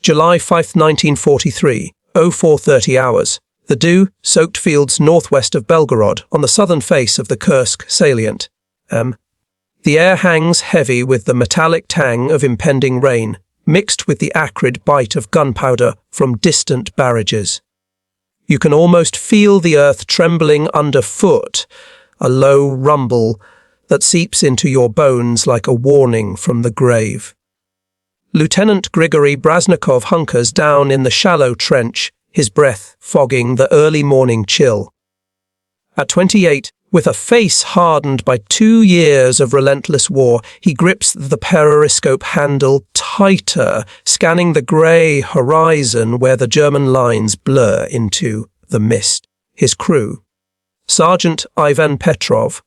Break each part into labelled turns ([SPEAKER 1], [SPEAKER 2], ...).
[SPEAKER 1] July 5, 1943, 04:30 hours. The dew-soaked fields northwest of Belgorod on the southern face of the Kursk salient. The air hangs heavy with the metallic tang of impending rain, mixed with the acrid bite of gunpowder from distant barrages. You can almost feel the earth trembling underfoot, a low rumble that seeps into your bones like a warning from the grave. Lieutenant Grigory Brazhnikov hunkers down in the shallow trench, his breath fogging the early morning chill. At 28, with a face hardened by 2 years of relentless war, he grips the periscope handle tighter, scanning the grey horizon where the German lines blur into the mist. His crew, Sergeant Ivan Petrov,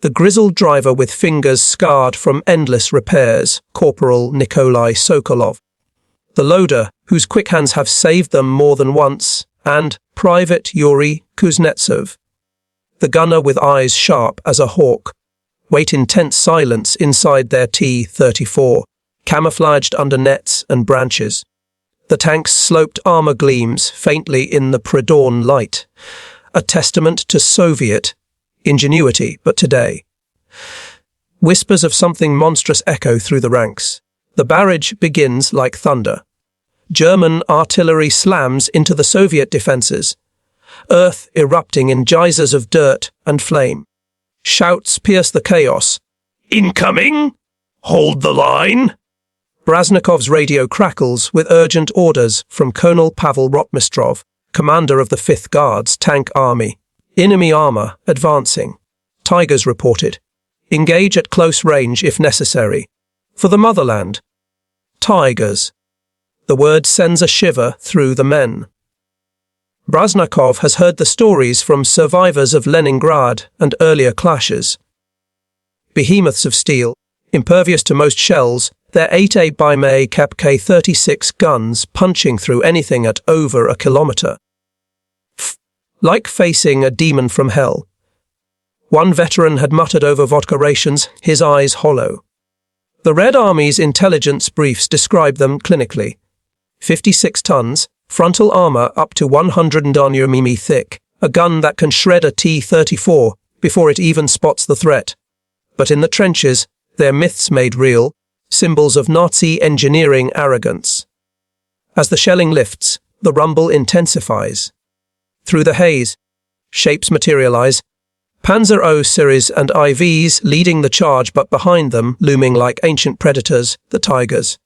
[SPEAKER 1] the grizzled driver with fingers scarred from endless repairs, Corporal Nikolai Sokolov, the loader, whose quick hands have saved them more than once, and Private Yuri Kuznetsov, the gunner with eyes sharp as a hawk, wait in tense silence inside their T-34, camouflaged under nets and branches. The tank's sloped armor gleams faintly in the pre-dawn light, a testament to Soviet ingenuity, but today. Whispers of something monstrous echo through the ranks. The barrage begins like thunder. German artillery slams into the Soviet defences, earth erupting in geysers of dirt and flame. Shouts pierce the chaos. "Incoming! Hold the line!" Brazhnikov's radio crackles with urgent orders from Colonel Pavel Rotmistrov, commander of the 5th Guards Tank Army. Enemy armour advancing. Tigers reported. Engage at close range if necessary. For the motherland. Tigers. The word sends a shiver through the men. Brazhnikov has heard the stories from survivors of Leningrad and earlier clashes. Behemoths of steel, impervious to most shells, their 8A by May kept K-36 guns punching through anything at over a kilometer. Like facing a demon from hell. One veteran had muttered over vodka rations, his eyes hollow. The Red Army's intelligence briefs describe them clinically. 56 tons, frontal armour up to 100 mm thick, a gun that can shred a T-34 before it even spots the threat. But in the trenches, they're myths made real, symbols of Nazi engineering arrogance. As the shelling lifts, the rumble intensifies. Through the haze, shapes materialize, Panzer O series and IVs leading the charge, but behind them, looming like ancient predators, the Tigers.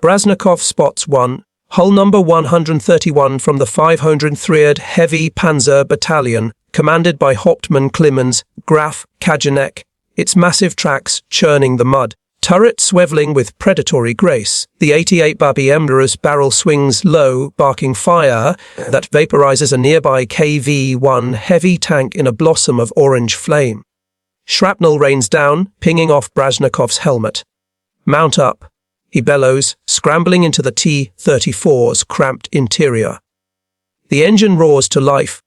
[SPEAKER 1] Brazhnikov spots one, hull number 131 from the 503rd Heavy Panzer Battalion, commanded by Hauptmann Klimens, Graf Kajanek, its massive tracks churning the mud, turret swiveling with predatory grace. The 88 Babi Emder's barrel swings low, barking fire that vaporizes a nearby KV-1 heavy tank in a blossom of orange flame. Shrapnel rains down, pinging off Brazhnikov's helmet. "Mount up," he bellows, scrambling into the T-34's cramped interior. The engine roars to life,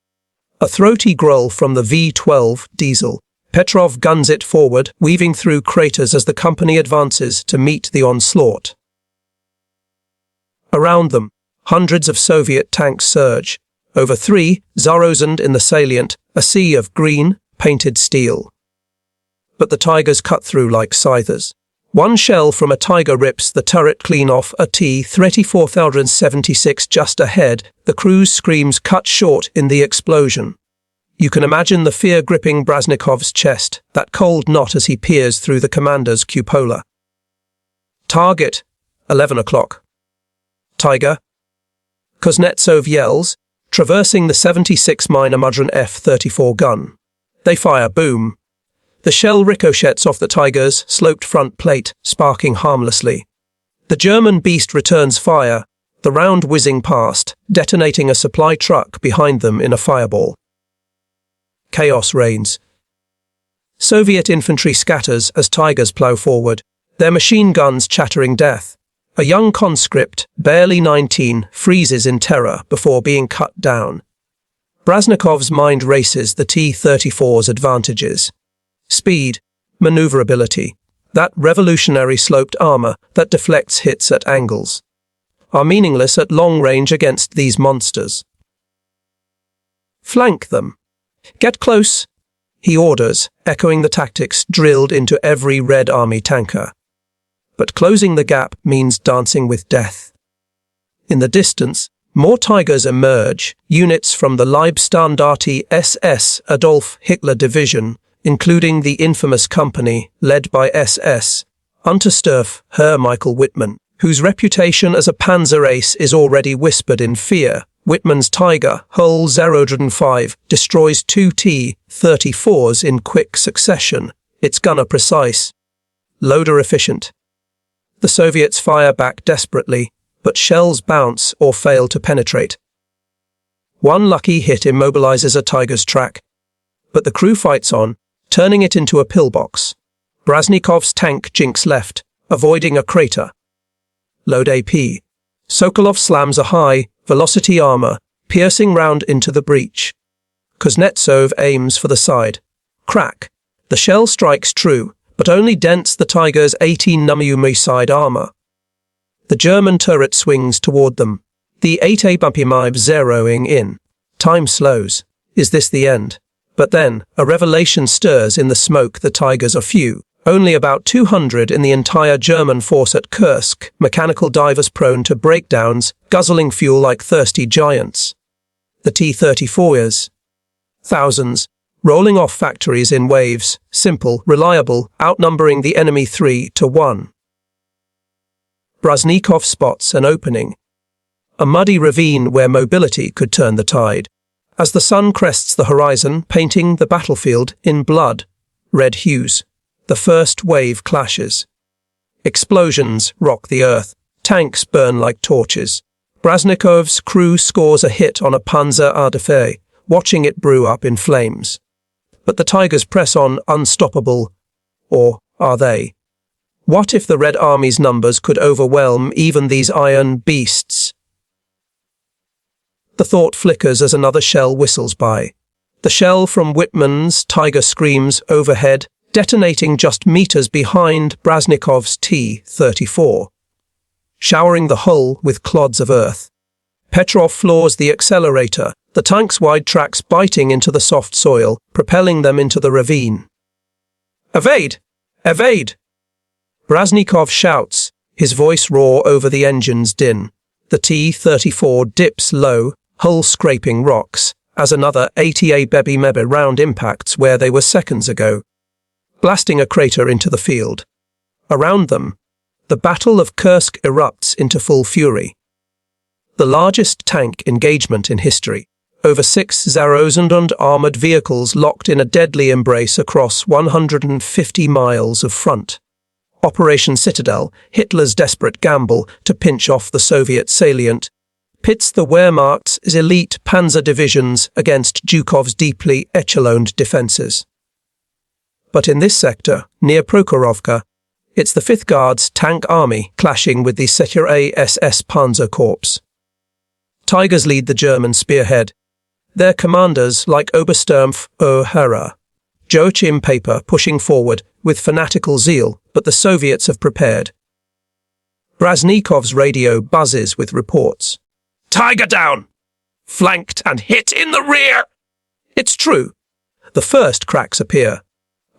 [SPEAKER 1] a throaty growl from the V12 diesel. Petrov guns it forward, weaving through craters as the company advances to meet the onslaught. Around them, hundreds of Soviet tanks surge. Over 3,000 in the salient, a sea of green, painted steel. But the Tigers cut through like scythers. One shell from a Tiger rips the turret clean off a T-34 just ahead. The crew's screams cut short in the explosion. You can imagine the fear gripping Brazhnikov's chest, that cold knot as he peers through the commander's cupola. Target, 11 o'clock. Tiger. Kuznetsov yells, traversing the 76mm Mudron F-34 gun. They fire, boom. The shell ricochets off the Tiger's sloped front plate, sparking harmlessly. The German beast returns fire, the round whizzing past, detonating a supply truck behind them in a fireball. Chaos reigns. Soviet infantry scatters as Tigers plow forward, their machine guns chattering death. A young conscript, barely 19, freezes in terror before being cut down. Brazhnikov's mind races the T-34's advantages. Speed, maneuverability, that revolutionary sloped armour that deflects hits at angles. are meaningless at long range against these monsters. Flank them. Get close, he orders, echoing the tactics drilled into every Red Army tanker. But closing the gap means dancing with death. In the distance, more Tigers emerge, units from the Leibstandarte SS Adolf Hitler Division, including the infamous company led by SS Untersturf Herr Michael Wittmann, whose reputation as a panzer ace is already whispered in fear. Wittmann's Tiger, Hull 005, destroys 2 T-34s in quick succession. It's gunner precise, loader efficient. The Soviets fire back desperately, but shells bounce or fail to penetrate. One lucky hit immobilizes a Tiger's track, but the crew fights on, turning it into a pillbox. Brazhnikov's tank jinks left, avoiding a crater. Load AP. Sokolov slams a high-velocity armor, piercing round into the breach. Kuznetsov aims for the side. Crack. The shell strikes true, but only dents the Tiger's 18 mm side armor. The German turret swings toward them. The 8A bumpy mibe zeroing in. Time slows. Is this the end? But then, a revelation stirs in the smoke. The Tigers are few. Only about 200 in the entire German force at Kursk, mechanical divers prone to breakdowns, guzzling fuel like thirsty giants. The T-34s. Thousands, rolling off factories in waves, simple, reliable, outnumbering the enemy 3-1. Brazhnikov spots an opening. A muddy ravine where mobility could turn the tide. As the sun crests the horizon, painting the battlefield in blood, red hues. The first wave clashes. Explosions rock the earth. Tanks burn like torches. Brazhnikov's crew scores a hit on a Panzer Ardeffe, watching it brew up in flames. But the Tigers press on unstoppable. Or are they? What if the Red Army's numbers could overwhelm even these iron beasts? The thought flickers as another shell whistles by. The shell from Wittmann's Tiger screams overhead, detonating just meters behind Brazhnikov's T-34, showering the hull with clods of earth. Petrov floors the accelerator, the tank's wide tracks biting into the soft soil, propelling them into the ravine. Evade! Evade! Brazhnikov shouts, his voice raw over the engine's din. The T-34 dips low, hull scraping rocks, as another 80A Bebe Mebe round impacts where they were seconds ago, blasting a crater into the field. Around them, the Battle of Kursk erupts into full fury. The largest tank engagement in history, over 6,000 armoured vehicles locked in a deadly embrace across 150 miles of front. Operation Citadel, Hitler's desperate gamble to pinch off the Soviet salient, pits the Wehrmacht's elite panzer divisions against Zhukov's deeply echeloned defences. But in this sector, near Prokhorovka, it's the 5th Guards tank army clashing with the Secure SS Panzer Corps. Tigers lead the German spearhead. Their commanders like Obersturmpf O'Hara, Joachim Paper pushing forward with fanatical zeal, but the Soviets have prepared. Brazhnikov's radio buzzes with reports. Tiger down! Flanked and hit in the rear! It's true. The first cracks appear.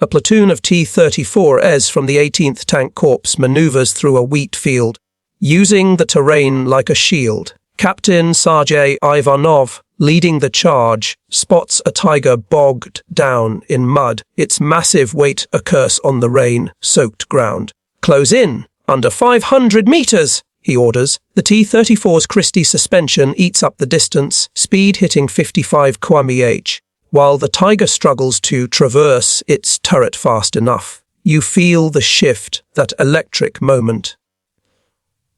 [SPEAKER 1] A platoon of T-34s from the 18th Tank Corps maneuvers through a wheat field, using the terrain like a shield. Captain Sergei Ivanov, leading the charge, spots a Tiger bogged down in mud, its massive weight a curse on the rain-soaked ground. Close in, under 500 meters, he orders. The T-34's Christie suspension eats up the distance, speed hitting 55 km/h. While the Tiger struggles to traverse its turret fast enough, you feel the shift, that electric moment.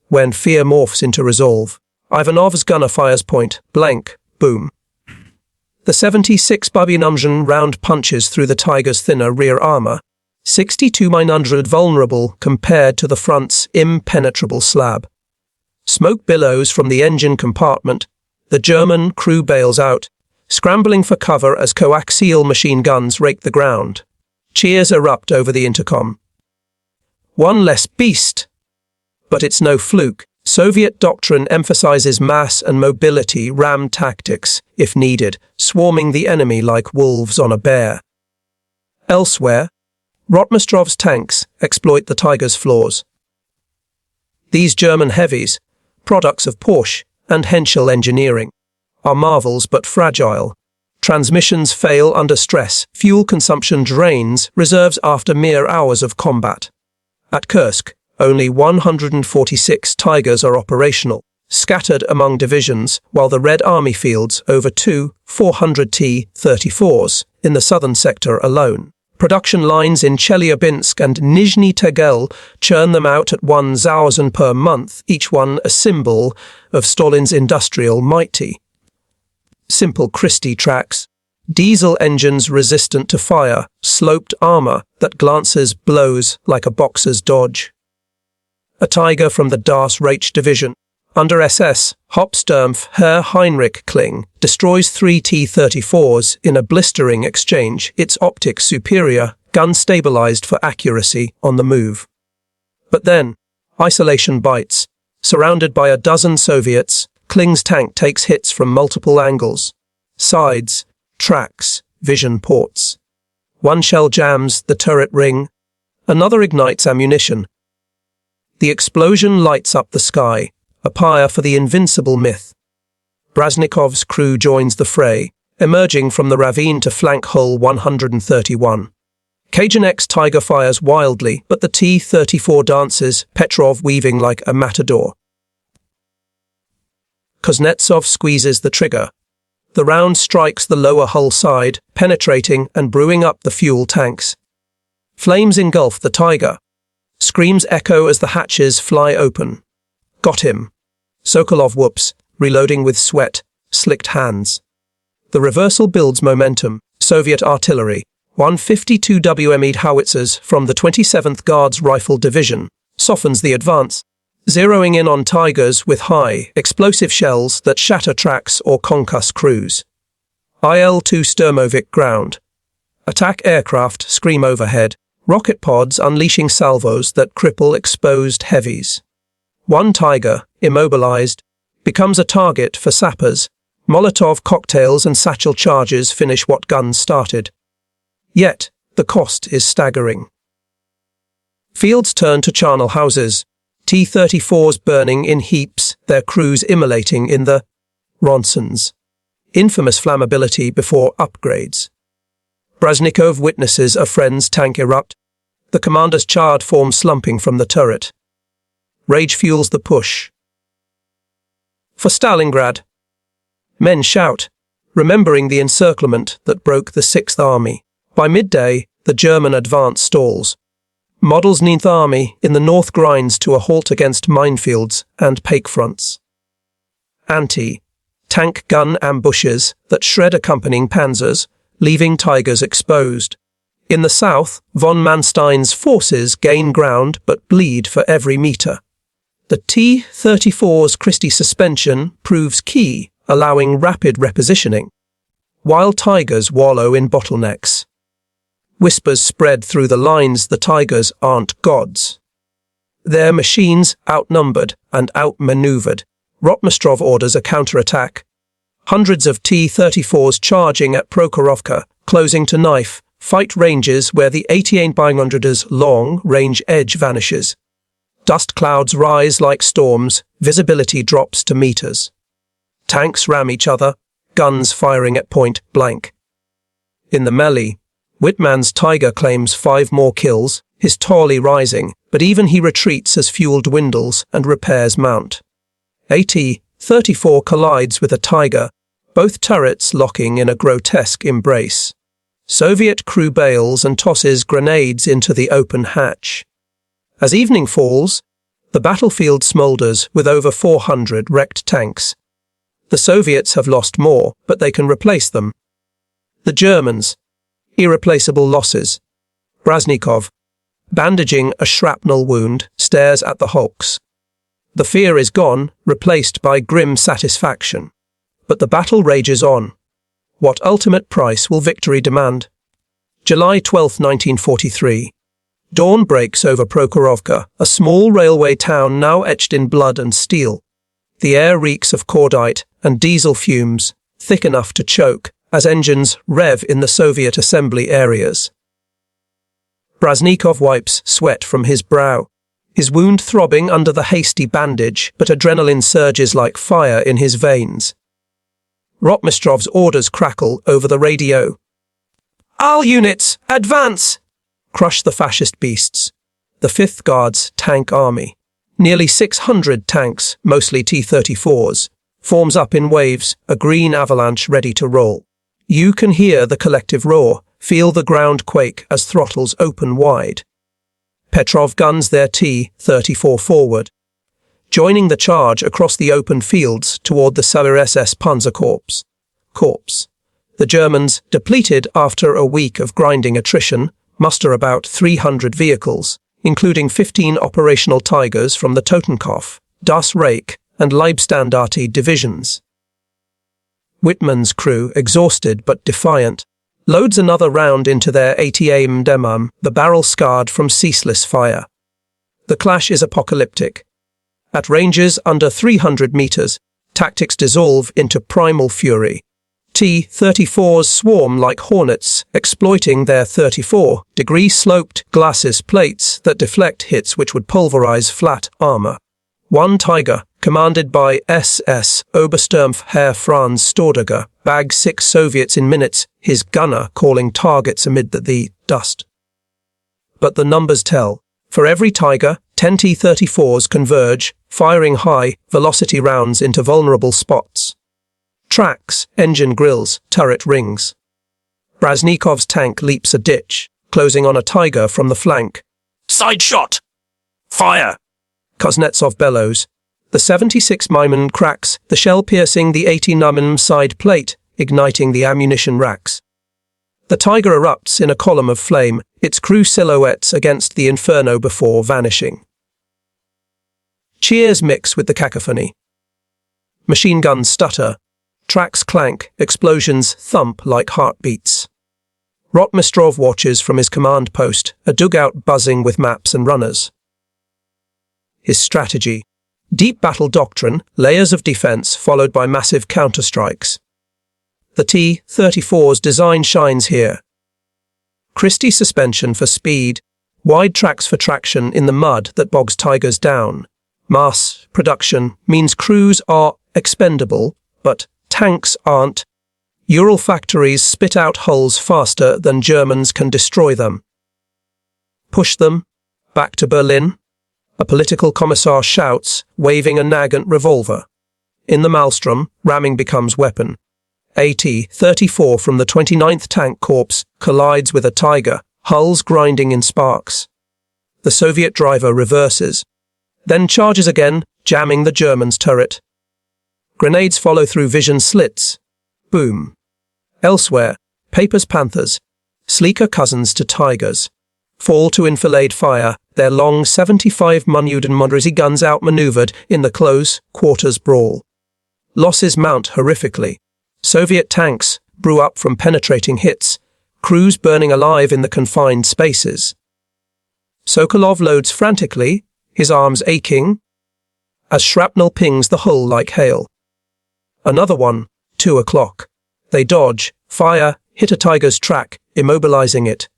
[SPEAKER 1] When fear morphs into resolve, Ivanov's gunner fires point blank, boom. The 76 Babinumjan round punches through the Tiger's thinner rear armor, 62-900 vulnerable compared to the front's impenetrable slab. Smoke billows from the engine compartment. The German crew bails out, scrambling for cover as coaxial machine guns rake the ground. Cheers erupt over the intercom. One less beast! But it's no fluke. Soviet doctrine emphasizes mass and mobility ram tactics, if needed, swarming the enemy like wolves on a bear. Elsewhere, Rotmistrov's tanks exploit the Tiger's flaws. These German heavies, products of Porsche and Henschel engineering, are marvels but fragile. Transmissions fail under stress, fuel consumption drains reserves after mere hours of combat. At Kursk, only 146 Tigers are operational, scattered among divisions, while the Red Army fields over 400 T-34s in the southern sector alone. Production lines in Chelyabinsk and Nizhny Tagil churn them out at 1,000 per month, each one a symbol of Stalin's industrial mighty. Simple Christie tracks, diesel engines resistant to fire, sloped armor that glances blows like a boxer's dodge. A Tiger from the Das Reich division, under SS Hauptsturmf Herr Heinrich Kling, destroys 3 T-34s in a blistering exchange, its optics superior, gun stabilized for accuracy on the move. But then, isolation bites. Surrounded by a dozen Soviets, Kling's tank takes hits from multiple angles. Sides, tracks, vision ports. One shell jams the turret ring, another ignites ammunition. The explosion lights up the sky, a pyre for the invincible myth. Brazhnikov's crew joins the fray, emerging from the ravine to flank hull 131. Kajinek's Tiger fires wildly, but the T-34 dances, Petrov weaving like a matador. Kuznetsov squeezes the trigger. The round strikes the lower hull side, penetrating and brewing up the fuel tanks. Flames engulf the Tiger. Screams echo as the hatches fly open. Got him. Sokolov whoops, reloading with sweat, slicked hands. The reversal builds momentum. Soviet artillery, 152 WME howitzers from the 27th Guards Rifle Division, softens the advance, zeroing in on Tigers with high, explosive shells that shatter tracks or concuss crews. IL-2 Sturmovik ground. Attack aircraft scream overhead, rocket pods unleashing salvos that cripple exposed heavies. One Tiger, immobilized, becomes a target for sappers. Molotov cocktails and satchel charges finish what guns started. Yet, the cost is staggering. Fields turn to charnel houses, T-34s burning in heaps, their crews immolating in the Ronsons. Infamous flammability before upgrades. Brazhnikov witnesses a friend's tank erupt, the commander's charred form slumping from the turret. Rage fuels the push. For Stalingrad. Men shout, remembering the encirclement that broke the 6th Army. By midday, the German advance stalls. Model's 9th Army in the north grinds to a halt against minefields and pake fronts. Anti-tank gun ambushes that shred accompanying panzers, leaving Tigers exposed. In the south, von Manstein's forces gain ground but bleed for every meter. The T-34's Christie suspension proves key, allowing rapid repositioning, while Tigers wallow in bottlenecks. Whispers spread through the lines the Tigers aren't gods. Their machines outnumbered and outmaneuvered. Rotmistrov orders a counterattack. Hundreds of T-34s charging at Prokhorovka, closing to knife, fight ranges where the 88-100's long-range edge vanishes. Dust clouds rise like storms, visibility drops to meters. Tanks ram each other, guns firing at point blank. In the melee, Whitman's Tiger claims 5 more kills, his tally rising, but even he retreats as fuel dwindles and repairs mount. T-34 collides with a Tiger, both turrets locking in a grotesque embrace. Soviet crew bails and tosses grenades into the open hatch. As evening falls, the battlefield smolders with over 400 wrecked tanks. The Soviets have lost more, but they can replace them. The Germans, irreplaceable losses. Brazhnikov, bandaging a shrapnel wound, stares at the hulks. The fear is gone, replaced by grim satisfaction. But the battle rages on. What ultimate price will victory demand? July 12, 1943. Dawn breaks over Prokhorovka, a small railway town now etched in blood and steel. The air reeks of cordite and diesel fumes, thick enough to choke, as engines rev in the Soviet assembly areas. Brazhnikov wipes sweat from his brow, his wound throbbing under the hasty bandage, but adrenaline surges like fire in his veins. Rotmistrov's orders crackle over the radio. "All units, advance!" Crush the fascist beasts. The 5th Guards tank army, nearly 600 tanks, mostly T-34s, forms up in waves, a green avalanche ready to roll. You can hear the collective roar, feel the ground quake as throttles open wide. Petrov guns their T-34 forward, joining the charge across the open fields toward the Soviet SS Panzerkorps. The Germans, depleted after a week of grinding attrition, muster about 300 vehicles, including 15 operational Tigers from the Totenkopf, Das Reich, and Leibstandarte divisions. Whitman's crew, exhausted but defiant, loads another round into their ATM, the barrel scarred from ceaseless fire. The clash is apocalyptic. At ranges under 300 meters, tactics dissolve into primal fury. T-34s swarm like hornets, exploiting their 34-degree sloped glacis plates that deflect hits which would pulverize flat armor. One Tiger, commanded by SS Obersturmherr Franz Staudiger, bags 6 Soviets in minutes, his gunner calling targets amid the dust. But the numbers tell. For every Tiger, 10 T-34s converge, firing high-velocity rounds into vulnerable spots. Tracks, engine grills, turret rings. Brazhnikov's tank leaps a ditch, closing on a Tiger from the flank. "Side shot! Fire!" Kuznetsov bellows. The 76 mm cracks, the shell piercing the 80 mm side plate, igniting the ammunition racks. The Tiger erupts in a column of flame, its crew silhouettes against the inferno before vanishing. Cheers mix with the cacophony. Machine guns stutter. Tracks clank, explosions thump like heartbeats. Rotmistrov watches from his command post, a dugout buzzing with maps and runners. His strategy. Deep battle doctrine, layers of defense followed by massive counterstrikes. The T-34's design shines here. Christie suspension for speed, wide tracks for traction in the mud that bogs Tigers down. Mass production means crews are expendable, but tanks aren't. Ural factories spit out hulls faster than Germans can destroy them. Push them back to Berlin, a political commissar shouts, waving a Nagant revolver. In the maelstrom, ramming becomes weapon. A T-34 from the 29th Tank Corps collides with a Tiger, hulls grinding in sparks. The Soviet driver reverses, then charges again, jamming the German's turret. Grenades follow through vision slits. Boom. Elsewhere, Paper's Panthers, sleeker cousins to Tigers, fall to enfilade fire, their long 75 Munuden guns outmaneuvered in the close quarters brawl. Losses mount horrifically. Soviet tanks brew up from penetrating hits, crews burning alive in the confined spaces. Sokolov loads frantically, his arms aching, as shrapnel pings the hull like hail. Another one, 2 o'clock. They dodge, fire, hit a Tiger's track, immobilizing it.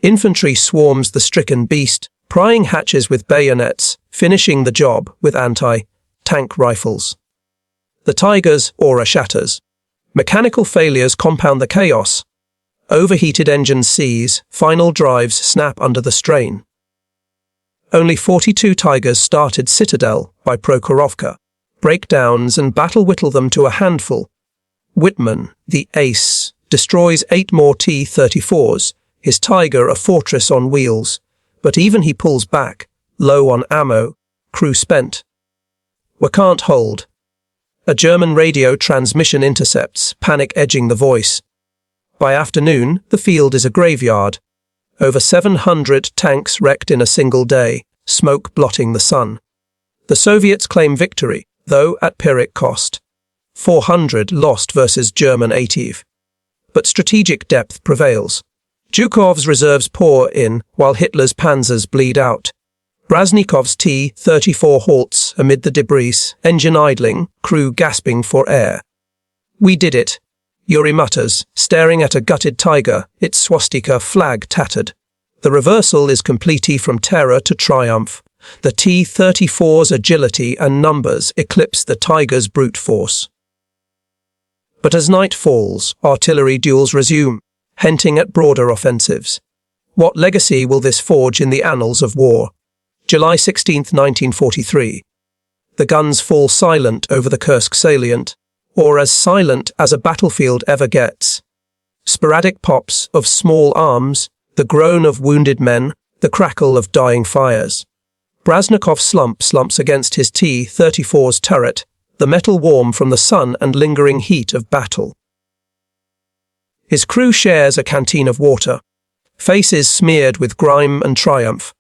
[SPEAKER 1] Infantry swarms the stricken beast, prying hatches with bayonets, finishing the job with anti-tank rifles. The Tiger's aura shatters. Mechanical failures compound the chaos. Overheated engines seize, final drives snap under the strain. Only 42 Tigers started Citadel by Prokhorovka. Breakdowns and battle whittle them to a handful. Whitman, the ace, destroys 8 more T-34s, his Tiger a fortress on wheels, but even he pulls back, low on ammo, crew spent. We can't hold. A German radio transmission intercepts, panic edging the voice. By afternoon, the field is a graveyard. Over 700 tanks wrecked in a single day, smoke blotting the sun. The Soviets claim victory, though at Pyrrhic cost. 400 lost versus German 80. But strategic depth prevails. Zhukov's reserves pour in, while Hitler's panzers bleed out. Brazhnikov's T-34 halts amid the debris, engine idling, crew gasping for air. "We did it," Yuri mutters, staring at a gutted Tiger, its swastika flag tattered. The reversal is complete from terror to triumph. The T-34's agility and numbers eclipse the Tiger's brute force. But as night falls, artillery duels resume, hinting at broader offensives. What legacy will this forge in the annals of war? July 16, 1943. The guns fall silent over the Kursk salient, or as silent as a battlefield ever gets. Sporadic pops of small arms, the groan of wounded men, the crackle of dying fires. Brazhnikov slumps against his T-34's turret, the metal warm from the sun and lingering heat of battle. His crew shares a canteen of water, faces smeared with grime and triumph.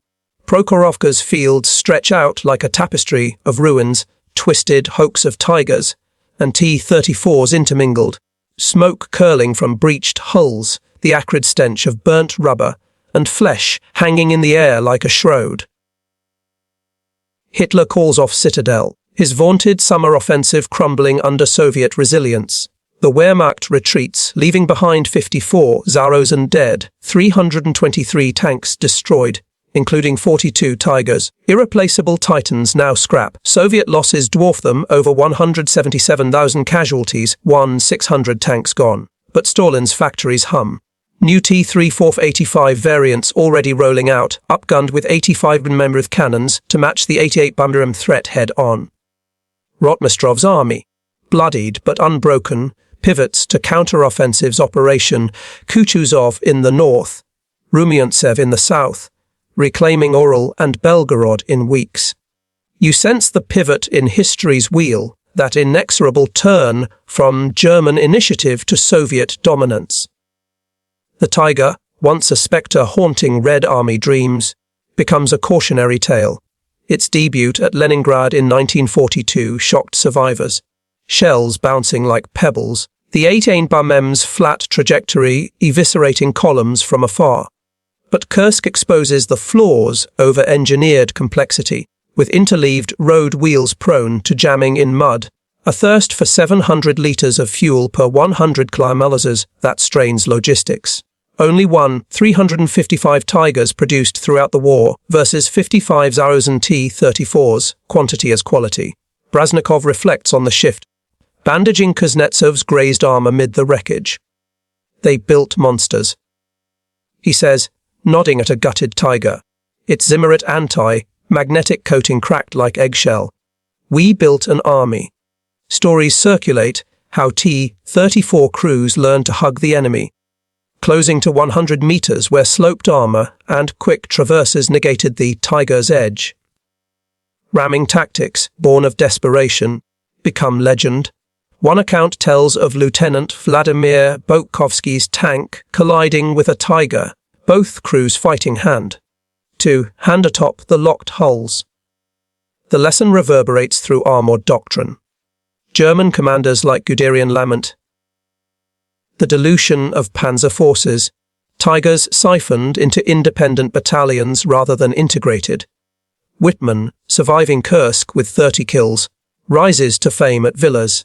[SPEAKER 1] Prokhorovka's fields stretch out like a tapestry of ruins, twisted hulks of Tigers, and T-34s intermingled, smoke curling from breached hulls, the acrid stench of burnt rubber, and flesh hanging in the air like a shroud. Hitler calls off Citadel, his vaunted summer offensive crumbling under Soviet resilience. The Wehrmacht retreats, leaving behind 54 Zarozen dead, 323 tanks destroyed, including 42 Tigers. Irreplaceable Titans now scrap. Soviet losses dwarf them, over 177,000 casualties, 600 tanks gone. But Stalin's factories hum. New T-34 variants already rolling out, upgunned with 85 mm cannons to match the 88 mm threat head-on. Rotmistrov's army, bloodied but unbroken, pivots to counter-offensives Operation Kutuzov in the north, Rumiantsev in the south, reclaiming Oral and Belgorod in weeks. You sense the pivot in history's wheel, that inexorable turn from German initiative to Soviet dominance. The Tiger, once a spectre haunting Red Army dreams, becomes a cautionary tale. Its debut at Leningrad in 1942 shocked survivors. Shells bouncing like pebbles, the 88 mm's flat trajectory eviscerating columns from afar. But Kursk exposes the flaws over-engineered complexity, with interleaved road wheels prone to jamming in mud, a thirst for 700 litres of fuel per 100 kilometers that strains logistics. Only 355 Tigers produced throughout the war versus 55 Zarozen T-34s, quantity as quality. Brazhnikov reflects on the shift, bandaging Kuznetsov's grazed arm amid the wreckage. They built monsters, he says, nodding at a gutted Tiger, its Zimmerit anti-magnetic coating cracked like eggshell. We built an army. Stories circulate how T-34 crews learned to hug the enemy, closing to 100 meters where sloped armor and quick traverses negated the Tiger's edge. Ramming tactics, born of desperation, become legend. One account tells of Lieutenant Vladimir Bokovsky's tank colliding with a Tiger, both crews fighting hand atop the locked hulls. The lesson reverberates through armored doctrine. German commanders like Guderian lament the dilution of panzer forces, Tigers siphoned into independent battalions rather than integrated. Whitman, surviving Kursk with 30 kills, rises to fame at Villars,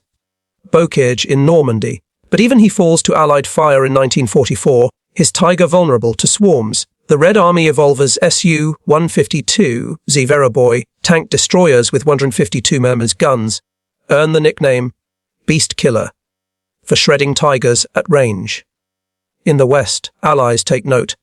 [SPEAKER 1] Bocage in Normandy, but even he falls to Allied fire in 1944, his Tiger vulnerable to swarms. The Red Army evolves Su-152 Zveroboy tank destroyers with 152 mm guns, earn the nickname Beast Killer for shredding Tigers at range. In the West, Allies take note.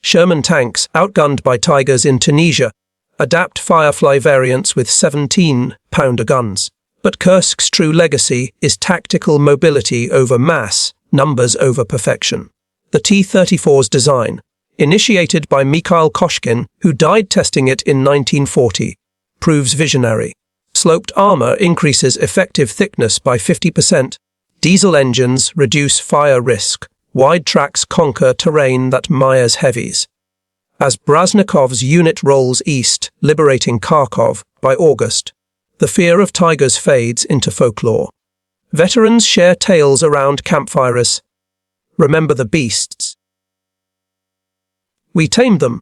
[SPEAKER 1] Sherman tanks, outgunned by Tigers in Tunisia, adapt Firefly variants with 17-pounder guns. But Kursk's true legacy is tactical mobility over mass, numbers over perfection. The T-34's design, initiated by Mikhail Koshkin, who died testing it in 1940, proves visionary. Sloped armor increases effective thickness by 50%. Diesel engines reduce fire risk. Wide tracks conquer terrain that mires heavies. As Brazhnikov's unit rolls east, liberating Kharkov by August, the fear of Tigers fades into folklore. Veterans share tales around campfires. Remember the beasts. We tamed them.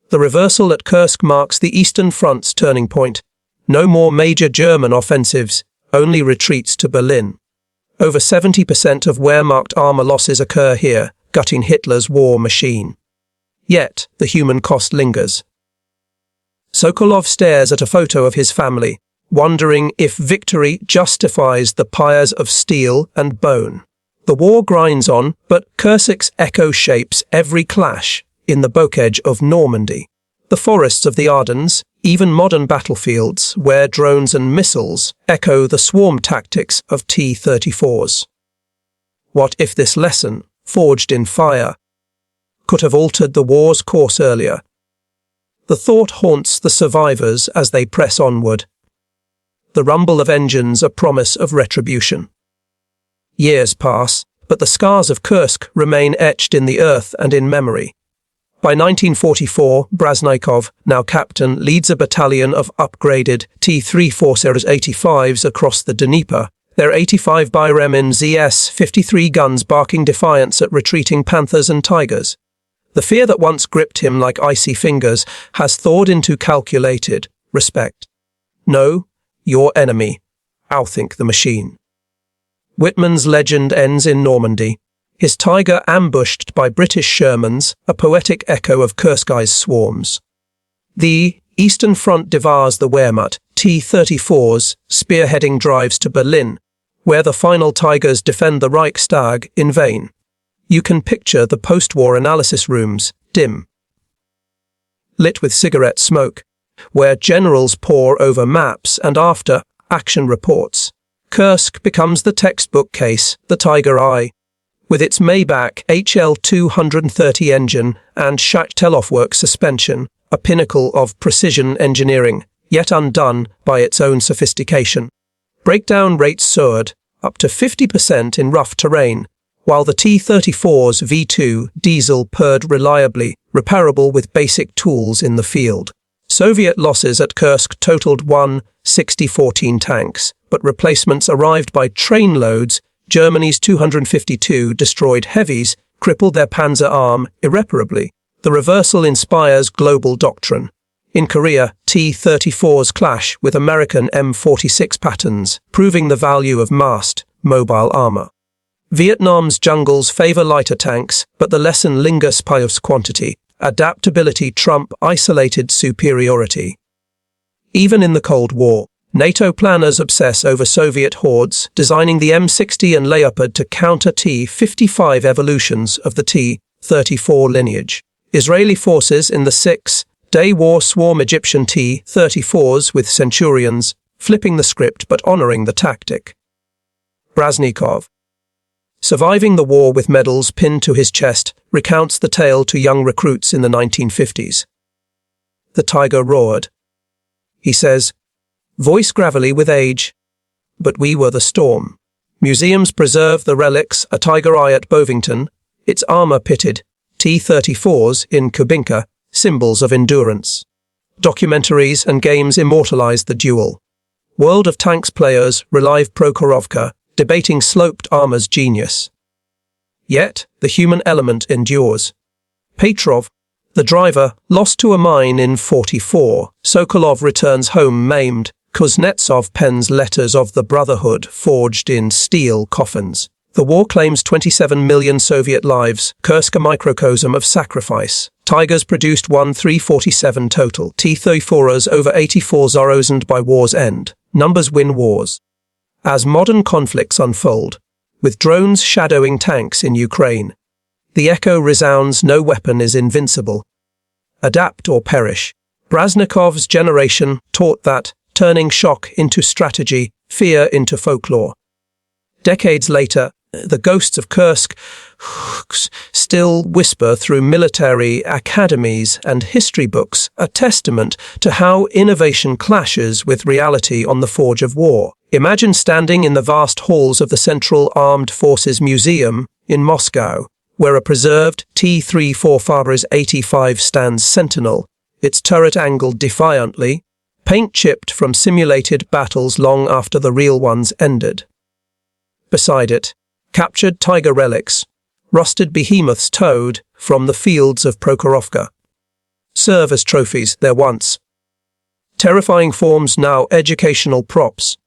[SPEAKER 1] The reversal at Kursk marks the Eastern Front's turning point. No more major German offensives, only retreats to Berlin. Over 70% of Wehrmacht armor losses occur here, gutting Hitler's war machine. Yet, the human cost lingers. Sokolov stares at a photo of his family, wondering if victory justifies the pyres of steel and bone. The war grinds on, but Kursk's echo shapes every clash in the bocage of Normandy. The forests of the Ardennes, even modern battlefields where drones and missiles echo the swarm tactics of T-34s. What if this lesson, forged in fire, could have altered the war's course earlier? The thought haunts the survivors as they press onward. The rumble of engines a promise of retribution. Years pass, but the scars of Kursk remain etched in the earth and in memory. By 1944, Brazhnikov, now captain, leads a battalion of upgraded T-34s 85s across the Dnieper, their 85 by Remin ZS-53 guns barking defiance at retreating Panthers and Tigers. The fear that once gripped him like icy fingers has thawed into calculated respect. No, your enemy, outthink the machine. Whitman's legend ends in Normandy, his Tiger ambushed by British Shermans, a poetic echo of Kursk's swarms. The Eastern Front devours the Wehrmacht T-34s, spearheading drives to Berlin, where the final Tigers defend the Reichstag in vain. You can picture the post-war analysis rooms, dim, lit with cigarette smoke, where generals pore over maps and after-action reports. Kursk becomes the textbook case, the Tiger Eye. With its Maybach HL-230 engine and Schachtelhoff-work suspension, a pinnacle of precision engineering, yet undone by its own sophistication. Breakdown rates soared, up to 50% in rough terrain, while the T-34's V2 diesel purred reliably, repairable with basic tools in the field. Soviet losses at Kursk totaled 160-14 tanks, but replacements arrived by trainloads. Germany's 252 destroyed heavies crippled their panzer arm irreparably. The reversal inspires global doctrine. In Korea, T-34s clash with American M46 patterns, proving the value of massed, mobile armor. Vietnam's jungles favor lighter tanks, but the lesson lingers by quantity. Adaptability trump isolated superiority. Even in the Cold War, NATO planners obsess over Soviet hordes, designing the M60 and Leopard to counter T-55 evolutions of the T-34 lineage. Israeli forces in the six-day war swarm Egyptian T-34s with Centurions, flipping the script but honoring the tactic. Brazhnikov, surviving the war with medals pinned to his chest, recounts the tale to young recruits in the 1950s. The Tiger roared. He says, voice gravelly with age, but we were the storm. Museums preserve the relics, a Tiger Eye at Bovington, its armor-pitted T-34s in Kubinka, symbols of endurance. Documentaries and games immortalize the duel. World of Tanks players relive Prokhorovka, debating sloped armor's genius. Yet, the human element endures. Petrov, the driver, lost to a mine in 44. Sokolov returns home maimed. Kuznetsov pens letters of the Brotherhood forged in steel coffins. The war claims 27 million Soviet lives, Kursk a microcosm of sacrifice. Tigers produced 1,347 total. T-34s over 84,000 by war's end. Numbers win wars. As modern conflicts unfold, with drones shadowing tanks in Ukraine, the echo resounds no weapon is invincible. Adapt or perish. Brazhnikov's generation taught that, turning shock into strategy, fear into folklore. Decades later, the ghosts of Kursk still whisper through military academies and history books, a testament to how innovation clashes with reality on the forge of war. Imagine standing in the vast halls of the Central Armed Forces Museum in Moscow, where a preserved T-34 Fabre's 85 stands sentinel, its turret angled defiantly, paint chipped from simulated battles long after the real ones ended. Beside it, captured Tiger relics, rusted behemoths towed from the fields of Prokhorovka. serve as trophies there once. Terrifying forms now educational props.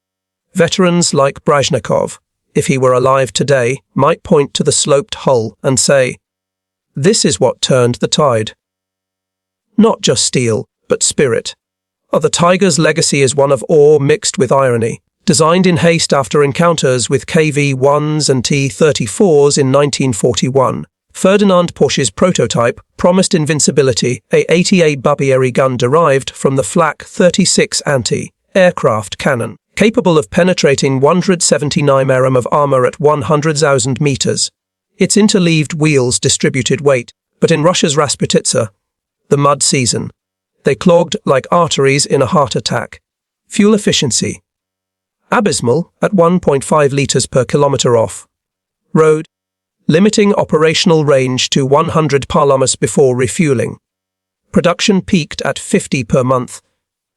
[SPEAKER 1] Veterans like Brazhnikov, if he were alive today, might point to the sloped hull and say, "This is what turned the tide." Not just steel, but spirit. The Tiger's legacy is one of awe mixed with irony. Designed in haste after encounters with KV-1s and T-34s in 1941, Ferdinand Porsche's prototype promised invincibility, a 80A Barbieri gun derived from the Flak 36 anti-aircraft cannon, capable of penetrating 179 mm of armor at 100,000 meters. Its interleaved wheels distributed weight, but in Russia's Rasputitsa, the mud season, they clogged like arteries in a heart attack. Fuel efficiency abysmal at 1.5 liters per kilometer off-road, limiting operational range to 100 km before refueling. Production peaked at 50 per month,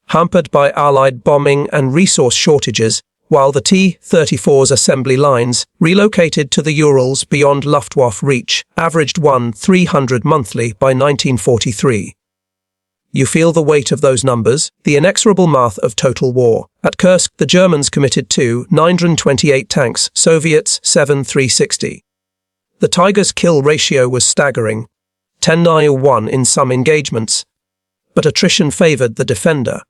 [SPEAKER 1] hampered by Allied bombing and resource shortages, while the T-34's assembly lines, relocated to the Urals beyond Luftwaffe reach, averaged 300 monthly by 1943. You feel the weight of those numbers, the inexorable math of total war. At Kursk, the Germans committed to 928 tanks, Soviets 7,360. The Tiger's kill ratio was staggering, 10-1 in some engagements, but attrition favored the defender.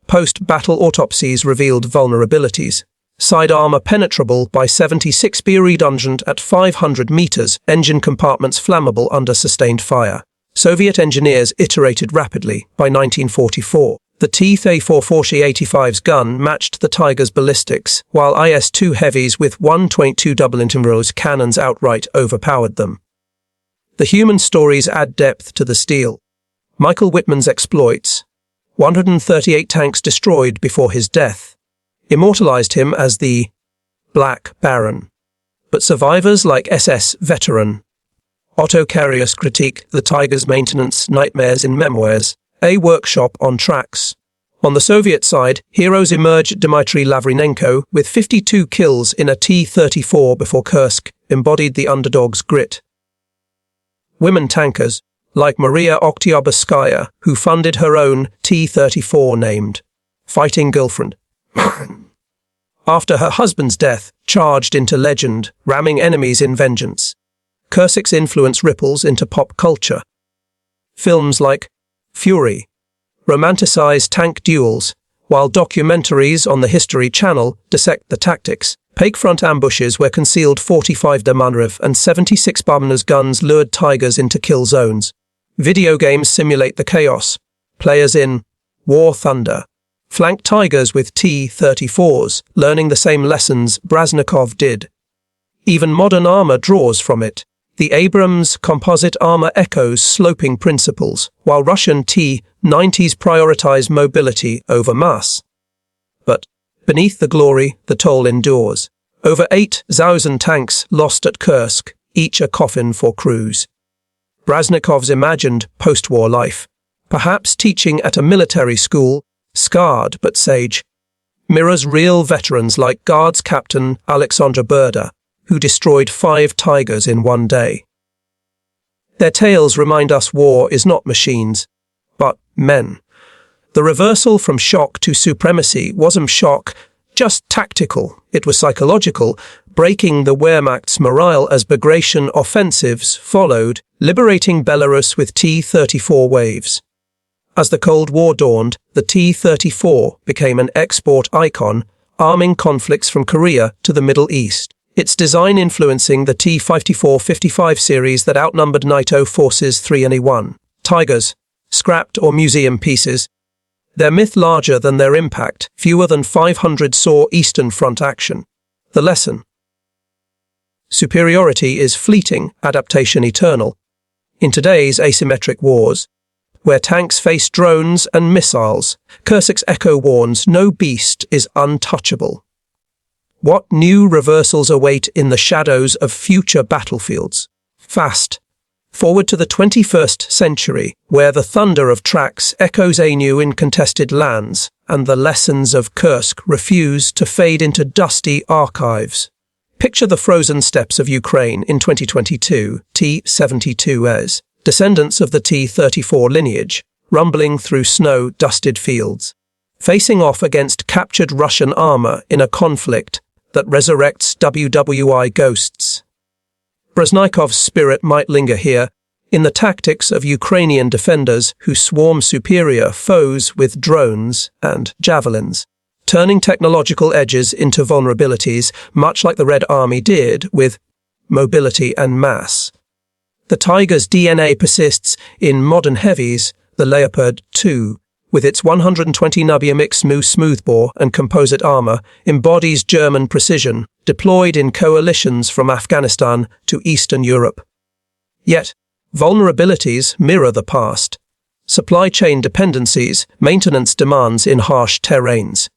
[SPEAKER 1] Post-battle autopsies revealed vulnerabilities. Side armor penetrable by 76 be redundant at 500 meters, engine compartments flammable under sustained fire. Soviet engineers iterated rapidly. By 1944, the T-34 85's gun matched the Tiger's ballistics, while IS-2 heavies with 1.2 double-intermurals cannons outright overpowered them. The human stories add depth to the steel. Michael Wittmann's exploits, 138 tanks destroyed before his death, immortalized him as the Black Baron. But survivors like SS veteran Otto Karius critique the Tiger's maintenance nightmares in Memoirs, a workshop on tracks. On the Soviet side, heroes emerge. Dmitry Lavrinenko, with 52 kills in a T-34 before Kursk, embodied the underdog's grit. Women tankers, like Maria Oktyabrskaya, who funded her own T-34 named Fighting Girlfriend. After her husband's death, charged into legend, ramming enemies in vengeance. Kursk's influence ripples into pop culture. Films like Fury romanticize tank duels, while documentaries on the History Channel dissect the tactics. Pakefront ambushes where concealed 45 Damanrev and 76 Barmanas guns lured Tigers into kill zones. Video games simulate the chaos. Players in War Thunder flank Tigers with T-34s, learning the same lessons Brazhnikov did. Even modern armor draws from it. The Abrams composite armor echoes sloping principles, while Russian T-90s prioritize mobility over mass. But beneath the glory, the toll endures. Over 8,000 tanks lost at Kursk, each a coffin for crews. Brazhnikov's imagined post-war life, perhaps teaching at a military school, scarred but sage, mirrors real veterans like Guards Captain Alexandra Burda, who destroyed 5 Tigers in one day. Their tales remind us war is not machines, but men. The reversal from shock to supremacy wasn't shock, just tactical. It was psychological, breaking the Wehrmacht's morale as Bagration offensives followed, liberating Belarus with T-34 waves. As the Cold War dawned, the T-34 became an export icon, arming conflicts from Korea to the Middle East. Its design influencing the T-54-55 series that outnumbered NATO forces 3-1. Tigers, scrapped or museum pieces. Their myth larger than their impact, fewer than 500 saw Eastern Front action. The lesson: superiority is fleeting, adaptation eternal. In today's asymmetric wars, where tanks face drones and missiles, Kursk's echo warns no beast is untouchable. What new reversals await in the shadows of future battlefields? Fast forward to the 21st century, where the thunder of tracks echoes anew in contested lands, and the lessons of Kursk refuse to fade into dusty archives. Picture the frozen steppes of Ukraine in 2022, T-72s, descendants of the T-34 lineage, rumbling through snow-dusted fields, facing off against captured Russian armor in a conflict that resurrects WWII ghosts. Brazhnikov's spirit might linger here, in the tactics of Ukrainian defenders who swarm superior foes with drones and javelins, turning technological edges into vulnerabilities, much like the Red Army did with mobility and mass. The Tiger's DNA persists in modern heavies, the Leopard 2, with its 120 Nubia smoothbore and composite armor, embodies German precision, deployed in coalitions from Afghanistan to Eastern Europe. Yet, vulnerabilities mirror the past. Supply chain dependencies, maintenance demands in harsh terrains.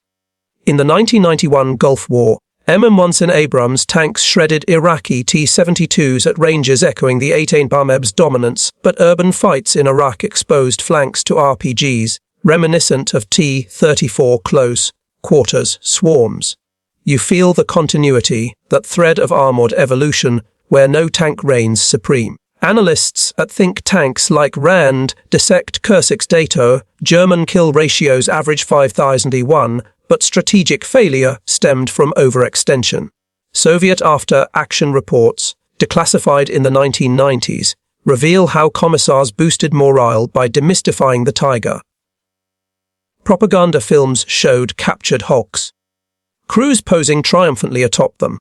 [SPEAKER 1] In the 1991 Gulf War, MM-1 Abrams tanks shredded Iraqi T-72s at ranges echoing the 18 Tamad's dominance, but urban fights in Iraq exposed flanks to RPGs, reminiscent of T-34 close quarters swarms. You feel the continuity, that thread of armored evolution, where no tank reigns supreme. Analysts at think tanks like RAND dissect Kursk's data. German kill ratios average 5,001, but strategic failure stemmed from overextension. Soviet after-action reports, declassified in the 1990s, reveal how commissars boosted morale by demystifying the Tiger. Propaganda films showed captured hulks, crews posing triumphantly atop them.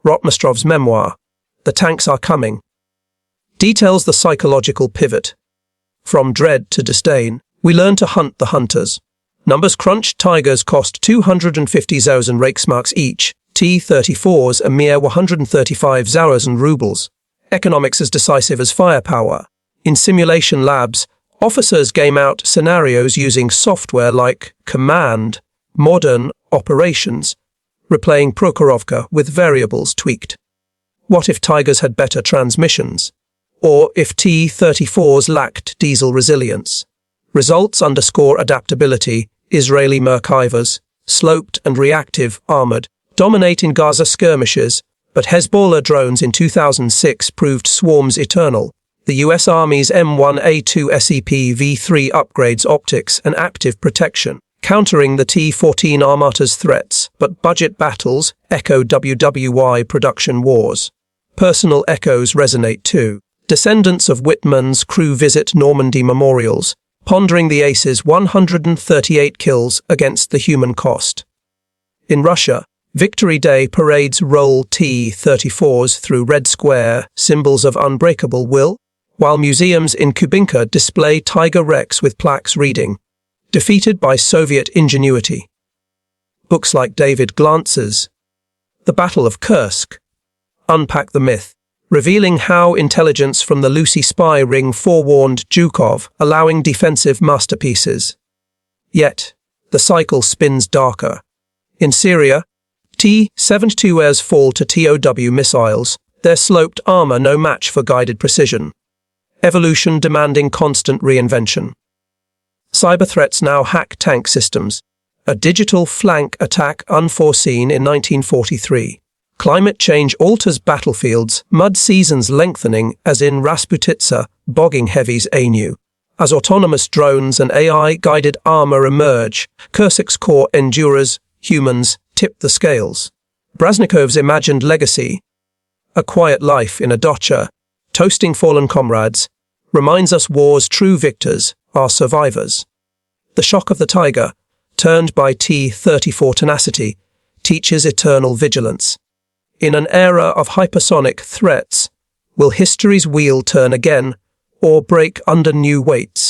[SPEAKER 1] Rotmistrov's memoir, The Tanks Are Coming, details the psychological pivot. From dread to disdain, we learn to hunt the hunters. Numbers crunched. Tigers cost 250,000 Reichsmarks each, T-34s a mere 135,000 rubles. Economics as decisive as firepower. In simulation labs, officers game out scenarios using software like Command, modern operations, replaying Prokhorovka with variables tweaked. What if Tigers had better transmissions? Or if T-34s lacked diesel resilience? Results underscore adaptability. Israeli Merkavas, sloped and reactive, armored, dominate in Gaza skirmishes, but Hezbollah drones in 2006 proved swarms eternal. The US Army's M1A2 SEP V3 upgrades optics and active protection, countering the T-14 Armata's threats, but budget battles echo WWII production wars. Personal echoes resonate too. Descendants of Whitman's crew visit Normandy memorials, pondering the Ace's 138 kills against the human cost. In Russia, Victory Day parades roll T-34s through Red Square, symbols of unbreakable will, while museums in Kubinka display Tiger wrecks with plaques reading, defeated by Soviet ingenuity. Books like David Glantz's The Battle of Kursk unpack the myth, revealing how intelligence from the Lucy spy ring forewarned Zhukov, allowing defensive masterpieces. Yet, the cycle spins darker. In Syria, T-72s fall to TOW missiles, their sloped armor no match for guided precision. Evolution demanding constant reinvention. Cyber threats now hack tank systems, a digital flank attack unforeseen in 1943. Climate change alters battlefields, mud seasons lengthening as in Rasputitsa, bogging heavies anew. As autonomous drones and AI-guided armor emerge, Kursk's core endurers, humans, tip the scales. Brazhnikov's imagined legacy, a quiet life in a dacha, toasting fallen comrades, reminds us war's true victors are survivors. The shock of the Tiger, turned by T-34 tenacity, teaches eternal vigilance. In an era of hypersonic threats, will history's wheel turn again or break under new weights?